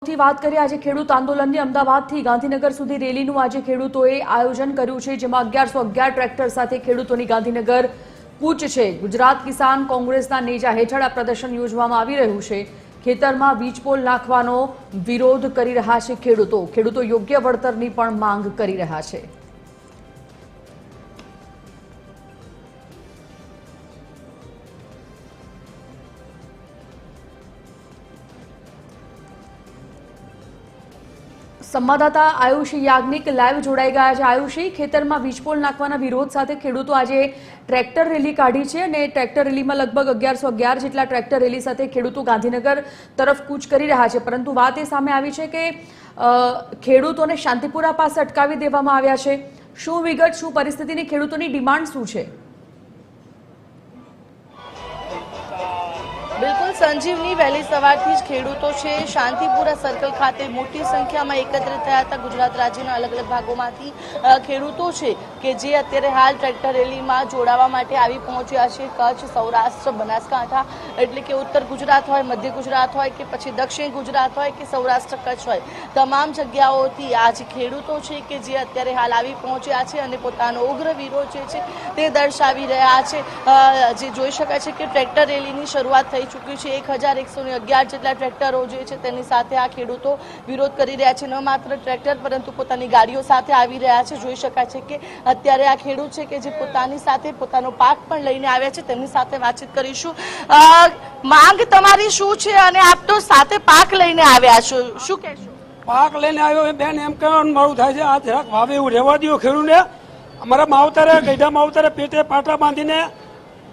મોટી વાત કરીએ આજે ખેડૂત આંદોલનની અમદાવાદથી ગાંધીનગર સુધી રેલીનું આજે ખેડૂતોએ આયોજન કર્યું છે, જેમાં 1111 ટ્રેક્ટર સાથે ખેડૂતોની ગાંધીનગર કૂચ છે। ગુજરાત કિસાન કોંગ્રેસના નેજા હેઠળ આ પ્રદર્શન યોજવામાં આવી રહ્યું છે। ખેતરમાં વીજપોલ નાખવાનો વિરોધ કરી રહ્યા છે ખેડૂતો યોગ્ય વળતરની પણ માંગ કરી રહ્યા છે। સંવાદદાતા આયુષી યાજ્ઞિક લાઈવ જોડાઈ ગયા છે। આયુષી, ખેતરમાં વીજપોલ નાખવાના વિરોધ સાથે ખેડૂતો આજે ટ્રેક્ટર રેલી કાઢી છે અને ટ્રેક્ટર રેલીમાં લગભગ 1111 જેટલા ટ્રેક્ટર રેલી સાથે ખેડૂતો ગાંધીનગર તરફ કૂચ કરી રહ્યા છે, પરંતુ વાત એ સામે આવી છે કે ખેડૂતોને શાંતિપુરા પાસે અટકાવી દેવામાં આવ્યા છે। શું વિગત, શું પરિસ્થિતિની ખેડૂતોની ડિમાન્ડ શું છે? બિલકુલ સંજીવની, વહેલી સવારથી જ ખેડૂતો છે શાંતિપુરા સર્કલ ખાતે મોટી સંખ્યામાં એકત્રિત થયા હતા। ગુજરાત રાજ્યના અલગ અલગ ભાગોમાંથી ખેડૂતો છે કે જે અત્યારે હાલ ટ્રેક્ટર રેલીમાં જોડાવા માટે આવી પહોંચ્યા છે। કચ્છ, સૌરાષ્ટ્ર, બનાસકાંઠા એટલે કે ઉત્તર ગુજરાત હોય, મધ્ય ગુજરાત હોય કે પછી દક્ષિણ ગુજરાત હોય કે સૌરાષ્ટ્ર કચ્છ હોય, તમામ જગ્યાઓથી આજ ખેડૂતો છે કે જે અત્યારે હાલ આવી પહોંચ્યા છે અને પોતાનો ઉગ્ર વિરોધ જે છે તે દર્શાવી રહ્યા છે। જે જોઈ શકાય છે કે ટ્રેક્ટર રેલીની શરૂઆત થઈ ચૂક્યું છે। 1111 જેટલા ટ્રેક્ટરો જે છે તેની સાથે આ ખેડૂતો વિરોધ કરી રહ્યા છે। ન માત્ર ટ્રેક્ટર પરંતુ પોતાની ગાડીઓ સાથે આવી રહ્યા છે। જોઈ શકાય છે કે અત્યારે આ ખેડૂત છે કે જે પોતાની સાથે પોતાનો પાક પણ લઈને આવ્યા છે, તેમની સાથે વાતચીત કરીશું। માંગ તમારી શું છે અને આપ તો સાથે પાક લઈને આવ્યા છો, શું કહેશો? પાક લઈને આવ્યો બેન, એમ કહેવાનું મારું થાય છે આ જરાક વાવે એવું રહેવા દો ખેડૂતને। અમારા માવતરે ગઈઢા માવતરે પેટે પાટા બાંધીને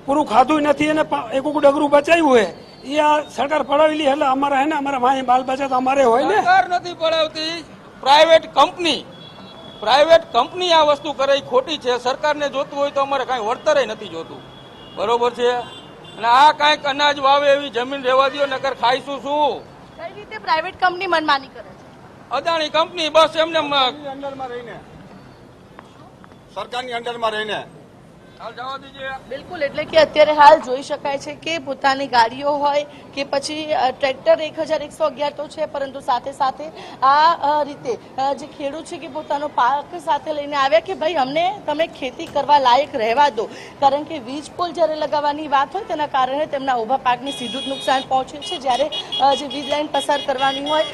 પૂરું ખાધું નથી અને એક ડગરું બચાવ્યું હોય એ આ સરકાર પડાવેલી એટલે અમારા હે ને અમારા ભાઈ બાલ બચા તો અમારે હોય ને। સરકાર નથી પડાવતી, પ્રાઇવેટ કંપની આ વસ્તુ કરે ખોટી છે। સરકારને જોતું હોય તો અમારે કાંઈ વળતર નથી જોતું, બરોબર છે? અને આ કાંઈક અનાજ વાવે એવી જમીન રહેવા દો, નકર ખાઈશું શું? કઈ રીતે પ્રાઇવેટ કંપની મનમાની કરે છે? અદાણી કંપની બસ એમને અંડરમાં રહીને, સરકારની અંડરમાં રહીને બિલકુલ, એટલે કે અત્યારે હાલ જોઈ શકાય છે કે પોતાની ગાડીઓ હોય કે પછી ટ્રેક્ટર 1111 તો છે, પરંતુ સાથે સાથે આ રીતે જે ખેડૂત છે કે પોતાનો પાક સાથે લઈને આવ્યા કે ભાઈ અમને તમે ખેતી કરવા લાયક રહેવા દો, કારણ કે વીજ પોલ જ્યારે લગાવવાની વાત હોય તેના કારણે તેમના ઊભા પાકને સીધું જ નુકસાન પહોંચે છે। જ્યારે જે વીજ લાઈન પસાર કરવાની હોય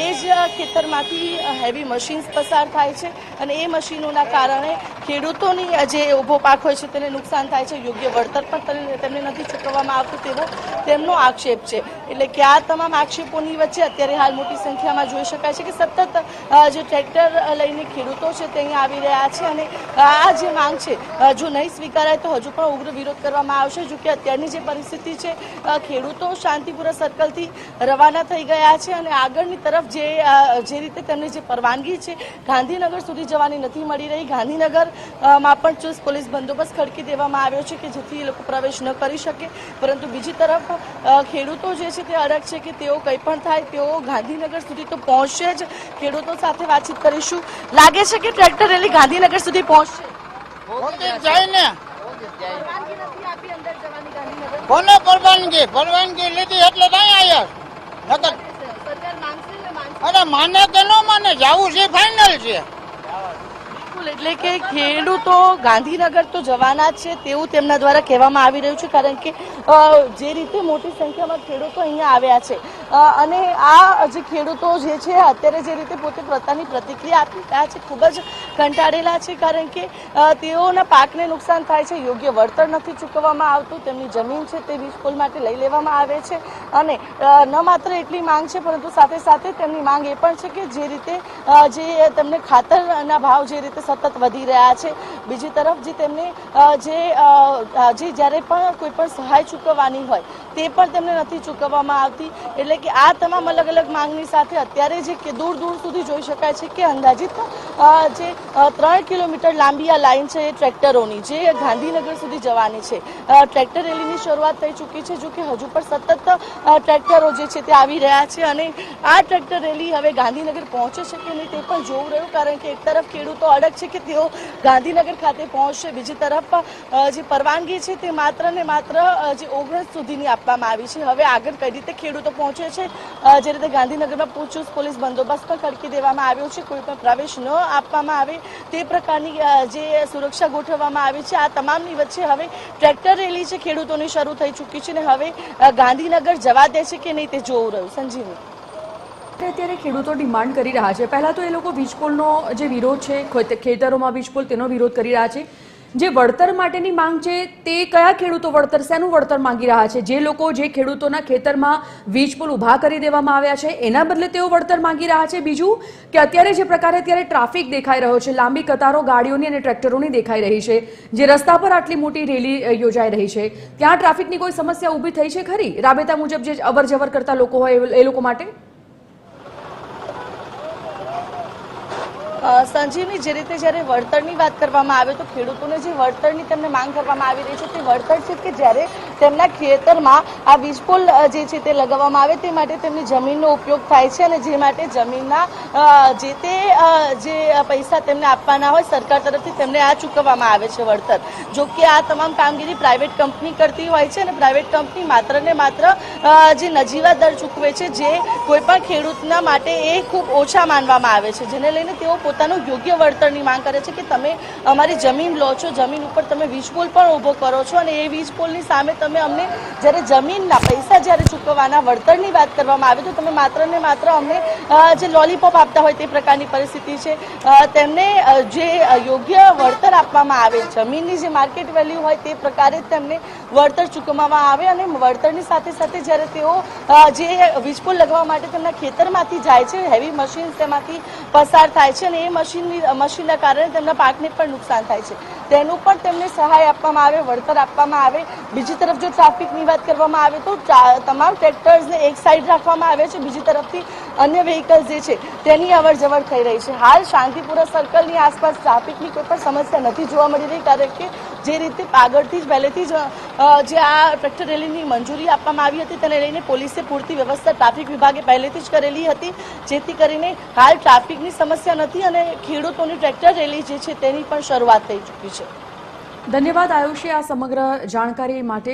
એ જ ખેતરમાંથી હેવી મશીન્સ પસાર થાય છે અને એ મશીનોના કારણે ખેડૂતોની જે ઊભો પાક હોય છે તેને નુકસાન થાય છે। યોગ્ય વળતર પણ તેમને નથી ચૂકવવામાં આવતું તેવો તેમનો આક્ષેપ છે। એટલે કે આ તમામ આક્ષેપોની વચ્ચે અત્યારે હાલ મોટી સંખ્યામાં જોઈ શકાય છે કે સતત જે ટ્રેક્ટર લઈને ખેડૂતો છે તે અહીંયા આવી રહ્યા છે અને આ જે માંગ છે જો નહીં સ્વીકારાય તો હજુ પણ ઉગ્ર વિરોધ કરવામાં આવશે। જો કે અત્યારની જે પરિસ્થિતિ છે, ખેડૂતો શાંતિપુરા સર્કલથી રવાના થઈ ગયા છે અને આગળની તરફ જે રીતે તેમની જે પરવાનગી છે ગાંધીનગર સુધી જવાની નથી મળી રહી। ગાંધીનગરમાં પણ ચુસ્ત પોલીસ બંદોબસ્ત ખડકી દેવામાં આવ્યો છે કે જેથી એ લોકો પ્રવેશ ન કરી શકે, પરંતુ બીજી તરફ ખેડૂતો જે છે તે અડગ છે કે તેઓ કંઈ પણ થાય તેઓ ગાંધીનગર સુધી તો પહોંચશે જ। ખેડૂતો સાથે વાતચીત કરીશું। લાગે છે કે ટ્રેક્ટર રેલી ગાંધીનગર સુધી પહોંચશે? કોને પરવાનગી લીધી એટલે ત્યાં આવ્યા? અરે માને કે ન માને, જવું છે ફાઇનલ છે। એટલે કે ખેડૂતો ગાંધીનગર તો જવાના જ છે તેવું તેમના દ્વારા કહેવામાં આવી રહ્યું છે, કારણ કે જે રીતે મોટી સંખ્યામાં ખેડૂતો અહીંયા આવ્યા છે અને આ જે ખેડૂતો જે છે અત્યારે જે રીતે પોતે પોતાની પ્રતિક્રિયા આપી રહ્યા છે ખૂબ જ કંટાળેલા છે, કારણ કે તેઓના પાકને નુકસાન થાય છે, યોગ્ય વળતર નથી ચૂકવવામાં આવતું, તેમની જમીન છે તે વીજ પોલ માટે લઈ લેવામાં આવે છે અને ન માત્ર એટલી માંગ છે પરંતુ સાથે સાથે તેમની માંગ એ પણ છે કે જે રીતે જે તેમને ખાતરના ભાવ જે રીતે સતત વધી રહ્યા છે, બીજી તરફ જે તેમને જે જ્યારે પણ કોઈ પણ સહાય ચૂકવવાની હોય તે પણ તેમને નથી ચૂકવવામાં આવતી। એટલે કે આ તમામ અલગ અલગ માંગની સાથે અત્યારે જે દૂર દૂર સુધી જોઈ શકાય છે કે અંદાજિત જે 3 કિલોમીટર લાંબી આ લાઈન છે એ ટ્રેક્ટરોની જે ગાંધીનગર સુધી જવાની છે। ટ્રેક્ટર રેલીની શરૂઆત થઈ ચૂકી છે, જો કે હજુ પણ સતત ટ્રેક્ટરો જે છે તે આવી રહ્યા છે અને આ ટ્રેક્ટર રેલી હવે ગાંધીનગર પહોંચે છે કે નહીં તે પણ જોવું રહ્યું, કારણ કે એક તરફ ખેડૂતો અડગ છે કે તેઓ ગાંધીનગર ગાંધીનગર ખાતે પહોંચશે. બીજી તરફ જે પરવાનગી છે તે માત્ર ને માત્ર જે 19 સુધીની આપવામાં આવી છે. હવે આગળ કઈ રીતે ખેડૂતો પહોંચે છે, જે રીતે ગાંધીનગરમાં ચુસ્ત પોલીસ બંદોબસ્ત પણ ખડકી દેવામાં આવ્યો છે, કોઈ પણ પ્રવેશ ન આપવામાં આવે તે પ્રકારની જે સુરક્ષા ગોઠવવામાં આવી છે. આ તમામની વચ્ચે હવે ટ્રેક્ટર રેલી છે ખેડૂતોની શરૂ થઈ ચૂકી છે અને હવે ગાંધીનગર જવા દે છે કે નહીં તે જોવું રહ્યું. સંજીવની. અત્યારે ખેડૂતો ડિમાન્ડ કરી રહ્યા છે. પહેલા તો એ લોકો વીજપોલનો જે વિરોધ છે, ખેતરોમાં વીજપોલ, તેનો વિરોધ કરી રહ્યા છે. જે વળતર માટેની માંગ છે તે કયા ખેડૂતો વળતર, શેનું વળતર માંગી રહ્યા છે? જે લોકો, જે ખેડૂતોના ખેતરમાં વીજપોલ ઊભા કરી દેવામાં આવ્યા છે એના બદલે તેઓ વળતર માંગી રહ્યા છે. બીજું કે અત્યારે જે પ્રકારે અત્યારે ટ્રાફિક દેખાઈ રહ્યો છે, લાંબી કતારો ગાડીઓની અને ટ્રેક્ટરોની દેખાઈ રહી છે, જે રસ્તા પર આટલી મોટી રેલી યોજાઈ રહી છે, ત્યાં ટ્રાફિકની કોઈ સમસ્યા ઊભી થઈ છે ખરી રાબેતા મુજબ જે અવર જવર કરતા લોકો હોય એ લોકો માટે? સંજીવની, જે રીતે જ્યારે વળતરની વાત કરવામાં આવે તો ખેડૂતોને જે વળતરની તેમને માંગ કરવામાં આવી રહી છે તે વળતર છે કે જ્યારે તેમના ખેતરમાં આ વીજપોલ જે છે તે લગાવવામાં આવે તે માટે તેમની જમીનનો ઉપયોગ થાય છે અને જે માટે જમીનના જે તે જે પૈસા તેમને આપવાના હોય સરકાર તરફથી તેમને આ ચૂકવવામાં આવે છે વળતર. જો કે આ તમામ કામગીરી પ્રાઇવેટ કંપની કરતી હોય છે અને પ્રાઇવેટ કંપની માત્ર ને માત્ર જે નજીવા દર ચૂકવે છે, જે કોઈ પણ ખેડૂતના માટે એ ખૂબ ઓછા માનવામાં આવે છે, જેને લઈને તેઓ પોતાનું યોગ્ય વળતરની માંગ કરે છે કે તમે અમારી જમીન લો છો, જમીન ઉપર તમે વીજપોલ પણ ઊભો કરો છો અને એ વીજપોલની સામે તમે અમને જ્યારે જમીનના પૈસા જ્યારે ચૂકવવાના વળતરની વાત કરવામાં આવે તો તમે માત્ર ને માત્ર અમને જે લોલીપોપ આપતા હોય તે પ્રકારની પરિસ્થિતિ છે. તેમને જે યોગ્ય વળતર આપવામાં આવે, જમીનની જે માર્કેટ વેલ્યુ હોય તે પ્રકારે તેમને વળતર ચૂકવવામાં આવે અને વળતરની સાથે સાથે જ્યારે તેઓ જે વીજપોલ લગાવવા માટે તેમના ખેતરમાંથી જાય છે, હેવી મશીન તેમાંથી પસાર થાય છે અને એ મશીનના કારણે તેમના પાકને પણ નુકસાન થાય છે, તેનું પણ તેમને સહાય આપવામાં આવે, વળતર આપવામાં આવે. બીજી તરફ જો ટ્રાફિકની વાત કરવામાં આવે તો તમામ ટ્રેક્ટર્સને એક સાઈડ રાખવામાં આવે છે, બીજી તરફથી અન્ય વ્હીકલ્સ જે છે તેની અવર જવર થઈ રહી છે. હાલ શાંતિપુરા સર્કલની આસપાસ ટ્રાફિકની કોઈ પણ સમસ્યા નથી જોવા મળી રહી, કારણ કે જે રીતે આગળથી જ પહેલેથી જ જે આ ટ્રેક્ટર રેલીની મંજૂરી આપવામાં આવી હતી તેને લઈને પોલીસે પૂરતી વ્યવસ્થા ટ્રાફિક વિભાગે પહેલેથી જ કરેલી હતી, જેથી કરીને હાલ ટ્રાફિકની સમસ્યા નથી અને ખેડૂતોની ટ્રેક્ટર રેલી જે છે તેની પણ શરૂઆત થઈ ચૂકી છે. ધન્યવાદ આયુષી આ સમગ્ર જાણકારી માટે.